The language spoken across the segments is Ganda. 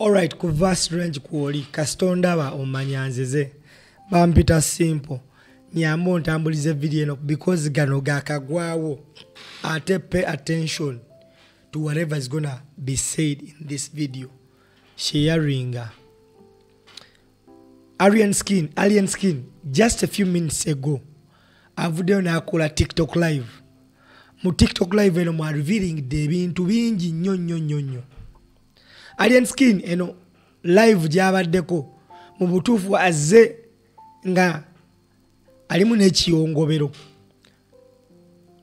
Alright, ku vast range kuoli kasitondaba omanyanzize bampita simple nyambo ntambulize video eno because gano gakagwawo ate pay attention to whatever is gonna be said in this video. Sharing Alien Skin just a few minutes ago avuddeo nakola TikTok live. Mu TikTok live eno mu revealing de bintu bingi nnyo. Alien Skin eno live gyabaddeko mu butuufu azze nga alimu n'ekiyongobero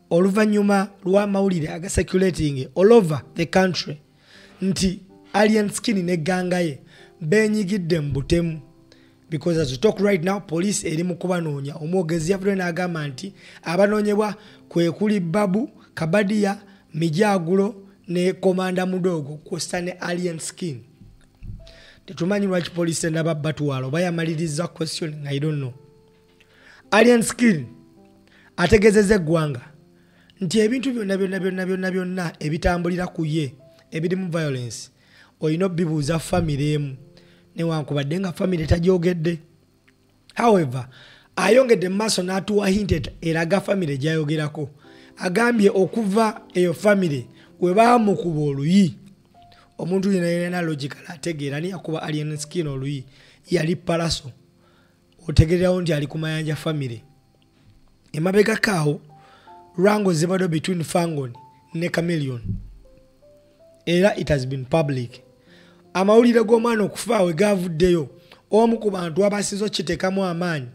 oluvannyuma lwa mawulire aga circulating all over the country nti Alien Skin ne ganga ye benyigidde mu butemu because as we talk right now police eri mu kubanoonya. Omwogezi yavudde n'agamba nti abanoonyebwa kwe kuli Babu Kabadia Mijagulo ne Komanda Mudogo kwosta ne Alien Skin. Tetumanyi lwaki police endaba batwalo bayamaliriza question I don't know. Alien Skin ategezeze eggwanga nti ebintu byonna ebitambulira ku ye ebirimu violence oyina bibuuza family emu newankubadde nga family tagyogedde. However ayongedde maaso n'atuwa hinted eraga family gyayogerako agambye okuva eyo family we baamukuba oluyi omuntu yenna logical ategeera ni yakuba Alien Skin oluyi yali palaso otegeerawo nti ali ku Mayanja family. Emabega kaawo rango zibado between Fangon ne Chameleon era it has been public. Amawulire g'omwana okufa we gavuddeyo omu ku bantu abasizo kitekamu amaanyi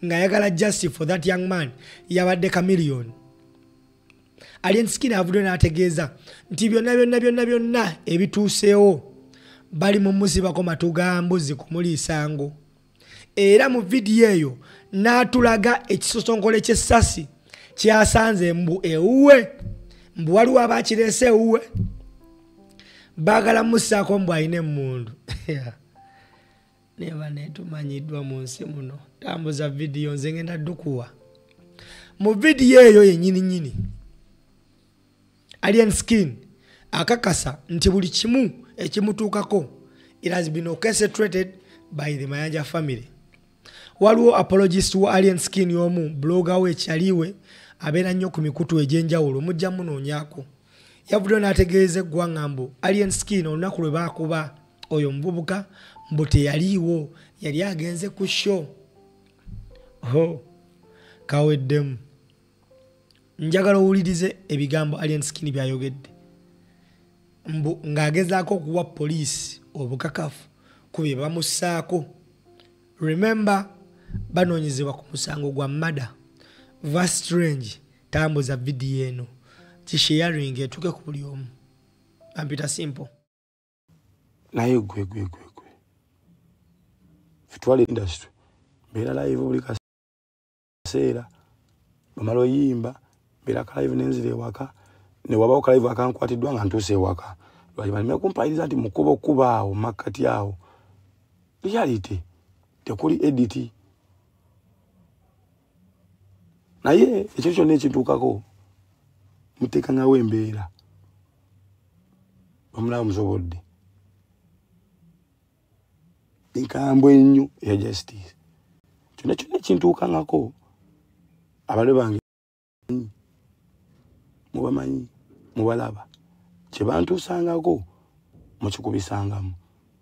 ng'ayagala justice for that young man yabadde Chameleon. Alien Skin avudde n'ategeeza nti byonna ebituuseewo bali mu musibako matu ga mbuzi kumuliisango. Era mu vidiyo eyo n'atulaga ekisosonkole ky'essasi kyasanze mbu ewuwe mbu waliwo abakireese ewuwe baagala mussaako mbu ayina emmundu. Neba netumanyiddwa mu nsi muno tambuza vidiyo nze ngenda ddukuwa mu vidiyo eyo yennyini Alien Skin akakasa nti buli kimu ekimutuukako it has been orchestrated by the Mayanja family. Waliwo apologist wa Alien Skin y'omu blogger we Kyaliwe abeera nnyo ku mikutu egy'enjawulo mujja munoonyaako. Yavuddeyo n'ategeeza eggwanga mbu Alien Skin olunaku lwe baakuba oyo muvubuka mbu teyaliiwo yali agenze ku show. Kaweddemu njagala owulirize ebigambo Alien Skin byayogedde mbu ng'agezaako okuwa poliisi obukakafu ku bye bamussaako. Remember banoonyezebwa ku musango gwa murder. Vast range tambuza vidiyo eno kisharing etuke ku buli omu. Ampita simple naye gwe fitwale industry beera live buli kaseera bamala oyimba beera ka live nenzire ewaka ne wabawo ka live akankwatiddwa nga ntuuse ewaka lwali balime kumpayiriza nti mukubo kuba awo makati awo reality tekuli edit naye ekyo kyonna ekituukako muteeka ngawo embeera bamulaba musobodde enkambwe ennyo eya justice kyonna ekintuukangako abale bange mubamanyi mubalaba kye bantuusangako mukikubisangamu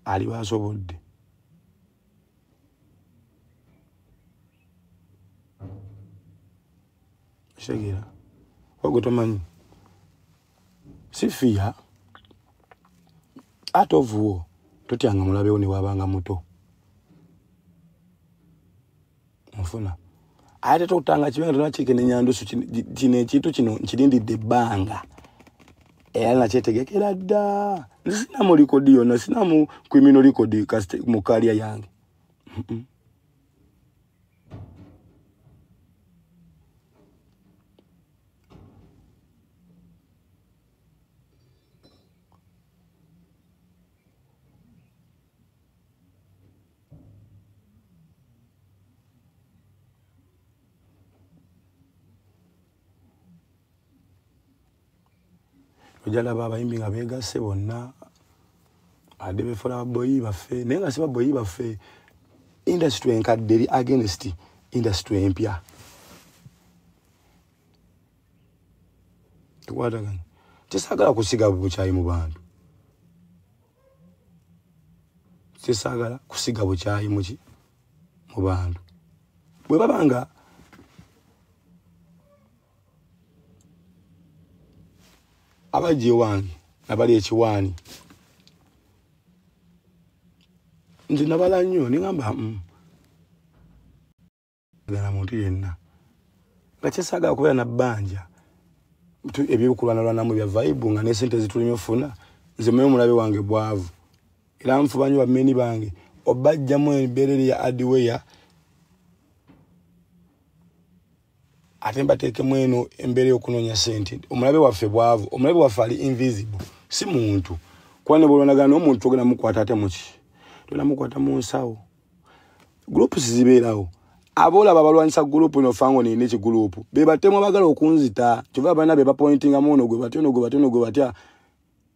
ali basobodde. Segera wagotomanyi sifia atovuo totyanga mulabewo ne wabanga muto mufuna ate totanga kibenga tonachike ne nyandusu kine ekintu kino nkirindidde ebbanga era nakyetegekera dda sina mu likodi yonna sina mu criminal record mu kaliya yange. Ojala baba imbi nga begasse bonna Adebe fola boyi bafe nenga siba boyi bafe industry enkadde against industry empya tuwadaganya tisagala kusiga buchayi mu bantu tisagala kusiga buchayi mu bantu bwe babanga abaje wangi nabali ekiwani nzi nabala nnyo ningamba gana muntu yenna nga kyesagala kubeera na bbanja ebyokulwanalwana mu bya vibe nga ne sente zitulimye ofuna nze mwe mulabe wange bwavu era nfuba nnyo bameni bange obajjamu embeerere ya adweya ate mbateekemu eno embeera y'okunoonya sente omulabe waffe bwavu omulabe waffe ali invisible si muntu kuba ne bwolwanagana n'omuntu togenda mukwata ate muki togenda mukwata mu nsawo groups zibeerawo abolaba balwanyisa group ino fango ni neki group be batemo bagala okunzita kyova bana be bapointinga muno gwe batya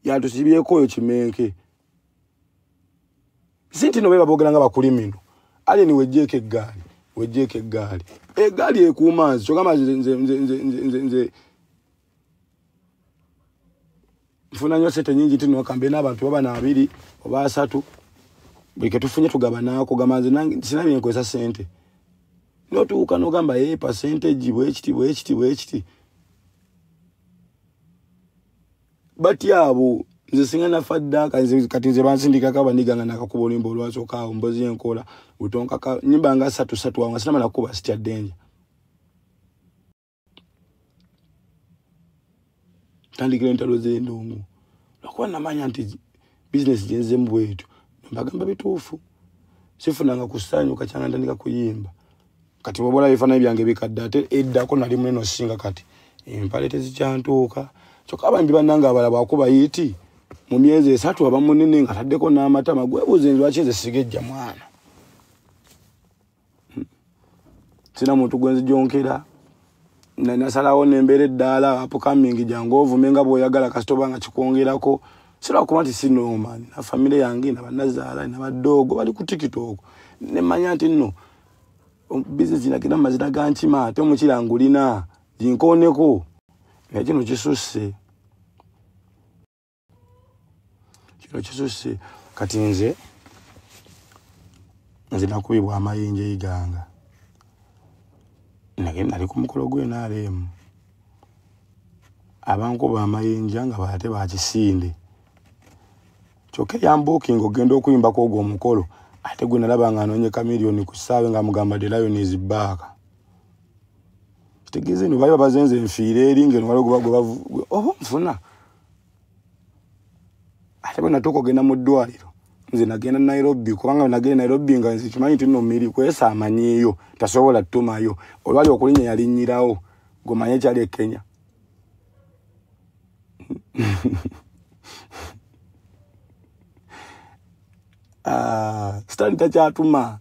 yatusibiyeko oyo kimenke sinti no beba bogeranga bakulimino ali ni wejjeke eggaali eggaali ekuumanzi kyogamba nze nfuna nnyo sente nyingi tino kambe n'abantu baba na 2 oba 3 buli ketufunye tugabanaako gamanzi nange sinabye nkozesa sente notuuka nogamba percentage bwekiti bati abo nze singa nafadda kati nze bansindika kabaniganga nakakuba olimba olwasooka awo mbozi enkola butonka nyimba nga 3 wange sinamala kuba sitya denja tandikira entalo z'endongo lwakuba namanya nti business jenze mbwetu mbagamba bituufu sifunanga kusanyuka kyanga ntandika kuyimba kati bobola bifana byange bikadde ate eddako nali muneno singa kati empale tezikyantuuka kyokka abambi bannanga abalaba akuba yiti mu myezi 3 abamunene nga taddeko n'amatama gwebuuze nze lwaki nze sigejja mwana sina muntu gwenzijonkera nasalawo nembeera eddaala apukamingi jangu ovume nga bw'oyagala kasitoba nga kikwongerako silwakuba nti sinooma na famire yange nabannazaala nabadoogo bali ku TikTok nemanya nti nno business inagenda mazina ga nkima ate omukirangulina ginkooneko naye kino kisusse kati nze nakubibwa amayinja iganga nali ku mukolo gw'NRM abankuba amayinja nga bate bakisinde kyokka yambukinga ogenda okuyimba kwogwo omukolo ate gwe nalaba nga anoonyeka miliyoni ku ssaawa nga mugamba the lion is back kitegeeze no bali bazenze enfiire eri ngeno waliwo oba nfuna ate bwe natuuka ogenda mu ddwaliro nze nagenda Nairobi kubanga nagenda Nairobi nga nze kimanyi nti nno mmiri kwesa amanyiiyo tasobola tumayo olwali okulinya yalinnyirawo gomanye kyali e Kenya standi takyatuma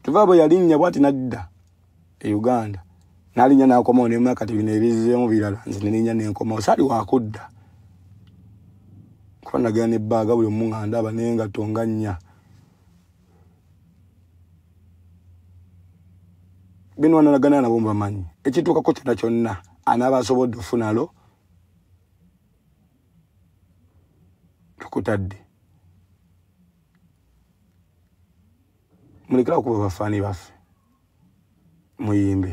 tuvabo yalinnya bwati nadda e Uganda nalinnya nakomawo nemwa kati bino ebizeemu birala nze neninnya nenkomawo sali wakudda kuba nagenda nebbaaga buli omu nga ndaba naye nga tonga nnya bino wanalagana nabo mbamanyi ekituukako kyonna kyonna anaaba asobodde ofunalo tukutadde mulekerawo okuba bafaani baffe muyimbe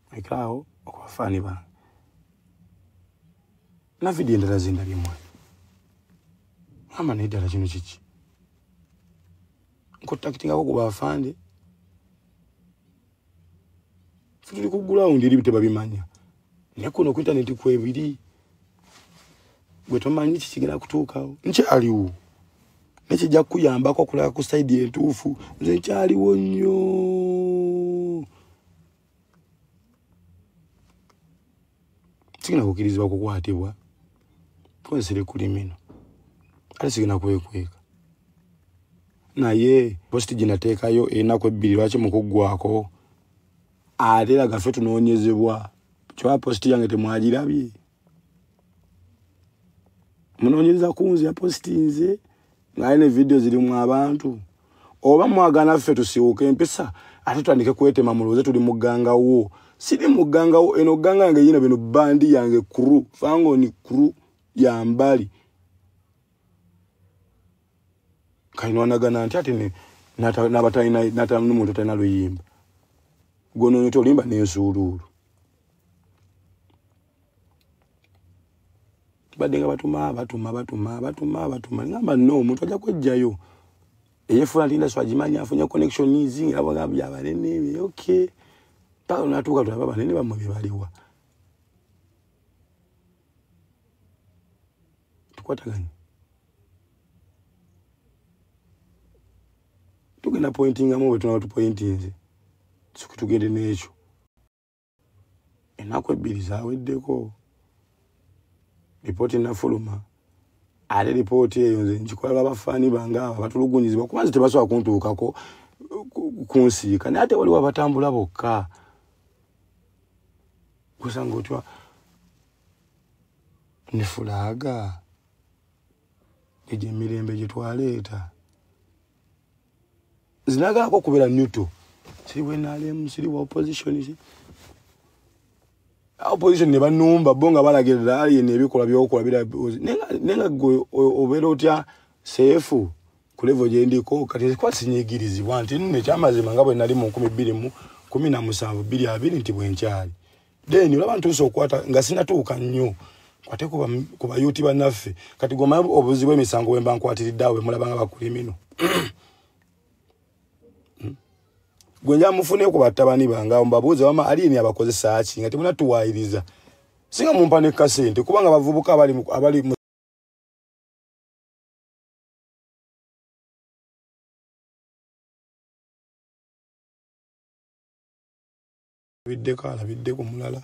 mulekerawo okuba bafaani bange na vidiyo endala zindabyemwe ama naye ddala kino kiki nkotakitingako kuba afande fe tuli ku gulawundi eri tebabimanya naye kuno ku intaneti kwebiri gwe tomanyi kikigenda kutuukawo nkyaliwo nekijja kukuyambako okulaba ku saidi entuufu nze nkyaliwo nnyo sigenda kukkirizibwa kukwatibwa kwensere kulimino ate sigenda kwekweka naye positi ginateekayo ennaku 2 lwaki mukuggwako ate era gaffe tunoonyezebwa kyoba positi yange temwagirabye munonyeza kunzi ya postinze ngaine video zili mu abantu oba mwagana ffe tusiuke empesa ate twandike kwetema muloze tuli muganga wo sidi muganga wo eno ganga yange yina bino bandi yange crew fango ni crew ya mbali kainwana gana anti ati ni nata n'umuntu tana luyimba gono nyoto limba n'ensululu badenga batuma ngamba no omuntu ajja kwejjayo eyefuna linda swajimanya afunya connection easy abo gabya banene okay paka natuka tulaba banene bamwe baliwa tukwataganye tugenda pointing amwe tuna watu pointing tugende n'ekyo enako ebbiri zaweddeko ripoti nafuluma ale ripoti eyo nze njikola abafani banga batulugunyizibwa kubanze tebasobola kuntuukako kunsiika naye ate waliwo abatambula bokka kusanga otya nefulaga ejo emirembe gye twaleeta zinagalako kubeera neutral siri bwenaalemu siri wa opposition opposition ne banumba bonga balagirira ali nebikola byokola bira nenga gwe obera otya safe ku level je ndiko kati kwa sinyigirizibwa nti nne kyamazima ngabwe nali mu 2017 bili abiri nti bwenkyali then olaba ntuso okwata nga sinatuuka nnyo kwate kuba yuti banaffe kati goma obuzibwe emisango wemba nkwatiriddawe mulabanga bakulimino gwenja mufune ku batabani banga mbabuze wama ali ni abakozesa aki ngati muna tuwairiza singa mumpane kasente kubanga bavubuka abali bidde ku mulala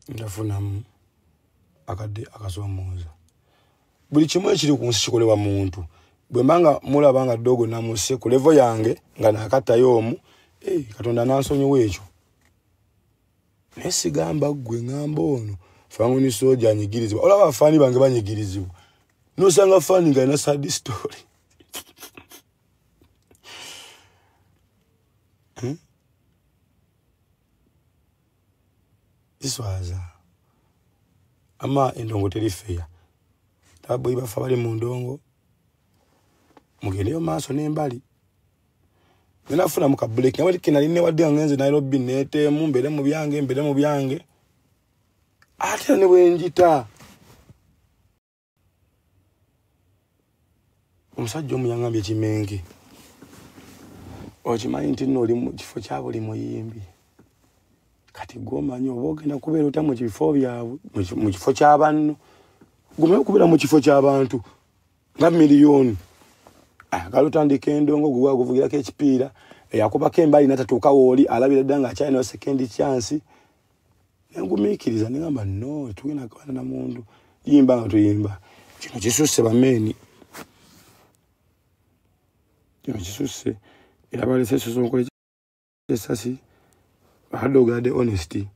ndafunamu akadde akasomoza buli kimwe ekiri ku nsi kikolewa muntu bwe mbanga mulabanga dogo namuse ku level yange nga nakatayo omu katonda nansonyiwa ekyo nesigamba gwe ngamba ono fangu ni soja anyigirizibwa olaba afaani bange banyigirizibwa nosanga faani nga ina sad story iswaza ama endongo terifeya tabo ibafa bali mu ndongo mugendeyo maaso n'embali nafuna muka break ngabali kinali ne wadde ngenze Nairobi nete mu mbere mu byange ate ne wenjita omusajja omuyangambye kimenge okimanyi nti nno oli mu kifo kyabo li muyimbi kati gomanyo obogenda kubeera ota mu kifo byabwe mu kifo ky'abantu gumeyo kubeera mu kifo ky'abantu nga miliyoni galutandika endongo gwe guvugirako ekipiira yakubako embali natatuuka wooli alabira dda nga akyalina second chance nengumiikiriza nengamba no tugenda kabana na mundu yimba nga tuyimba kino kisusse bameeni kino kisusse era balese Sosonkole esasi hadogade honesty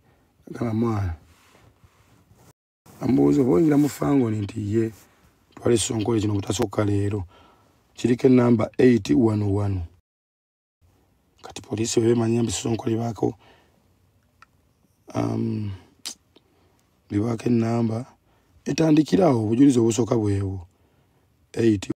kama mwana ambuzo boingira mufango nti ye twali Sosonkole kino kutasoka leero kirike namba 811 kati polisi wewe manyambi Sosonkole bako bibake namba etandikirawo obujulizo obusoka bwewo 811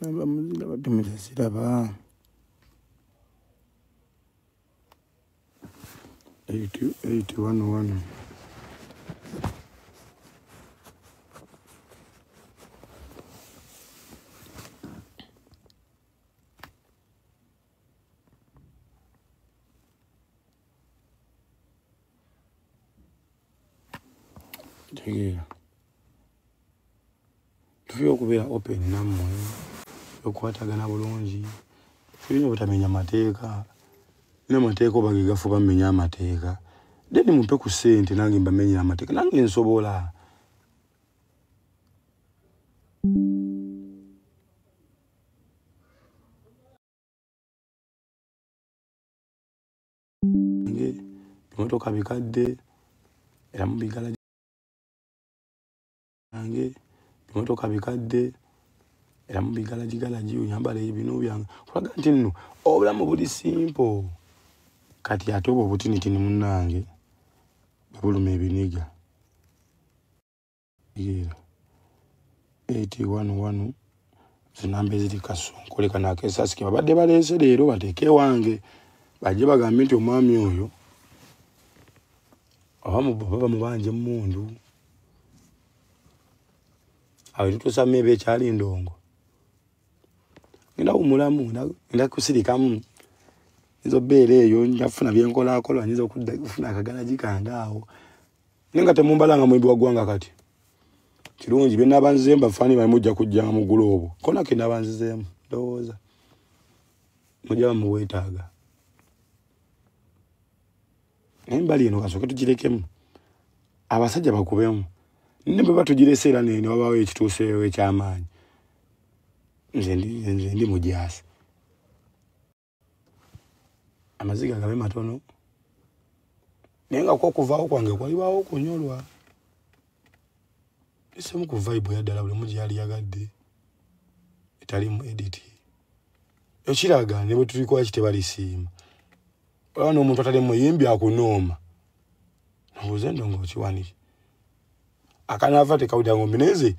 namba muzila badumira siraba 811 Tegera Tufiye okubeera open nammwe okukwatagana bulungi tulina obutamenya mateeka n'amateeka oba ge gafuba mmenya amateeka then mumpe ku ssente nange mbamenyera amateeka nange nsobola bimotoka bikadde era mubigala nange bimotoka bikadde era mubigala gigala giyambala ebino byange kulaga nti nno obulamu buli simple kati ate obwo obutinitini munnange buluma ebiniga era 811 zinamba eziri Kasonko kana kesasiki babadde baleese leero bateeke wange bajje bagambe nti omwami oyo baba mubanje mundu awe tutusame bekyali ndongo ngenda umulamu ngenda kusirikamu izo bere eyo njafuna byenkola akola nyizo kufuna akagala gikangaawo nenga temumbalanga mwimbi wagwanga kati kirungi bena banzemba fani bamujja kujjanga mu gulobo kona kina banzizemu ndowooza mujja muwetaaga embali eno Kasooke tugirekemu abasajja bakubemu nembe batugireseera nene wabawo ekituuseewo ekyamaanyi nze ndi mujaasi amaziga gabe matono naye nga kwokuvaawo kwange kwalibawo okunyolwa isemu ku vibe ya ddala buli mugi yali yagadde etalimu editi ekiraga ne bwe tulikola kitebalisiima olaba n'omuntu atali muyimbi akunooma nobuuze ndongo kiwaniki akanava tekawulira ngombe neze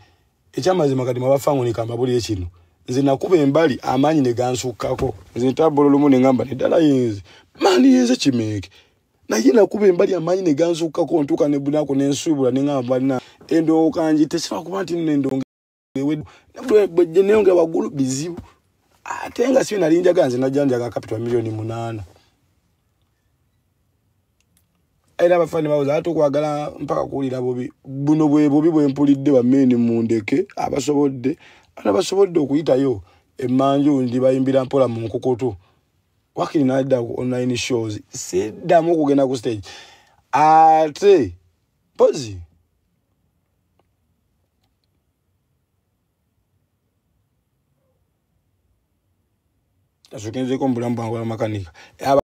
ekyamazima kati mwabafangu nikamba buli ekino nze nakuba embali amaanyi ne gansukkako nze ntabula olumu ne ngamba neddala yinze mani yenze kimeeke naye nakuba embali amaanyi ne gansukkako ntuuka ne bunako n'ensuubula ne ngamba balina endongo kangi tekisobola kuba nti nno endongo bwejje neyongera waggulu bizibu ate nga siyo nali njaga nze najjanjaga capital $8,000,000 era abafani bawuza ate okwagala mpaka kuwulira bubi buno bwe bubi bwe mpulidde bameni mundeke abasobodde abasobodde okuyitayo emmanju ndi bayimbira mpola mu nkukutu wakiri nadda online shows siddamu okugenda ku stage ate pozi tasukenzeko mbulamu bwangu makanika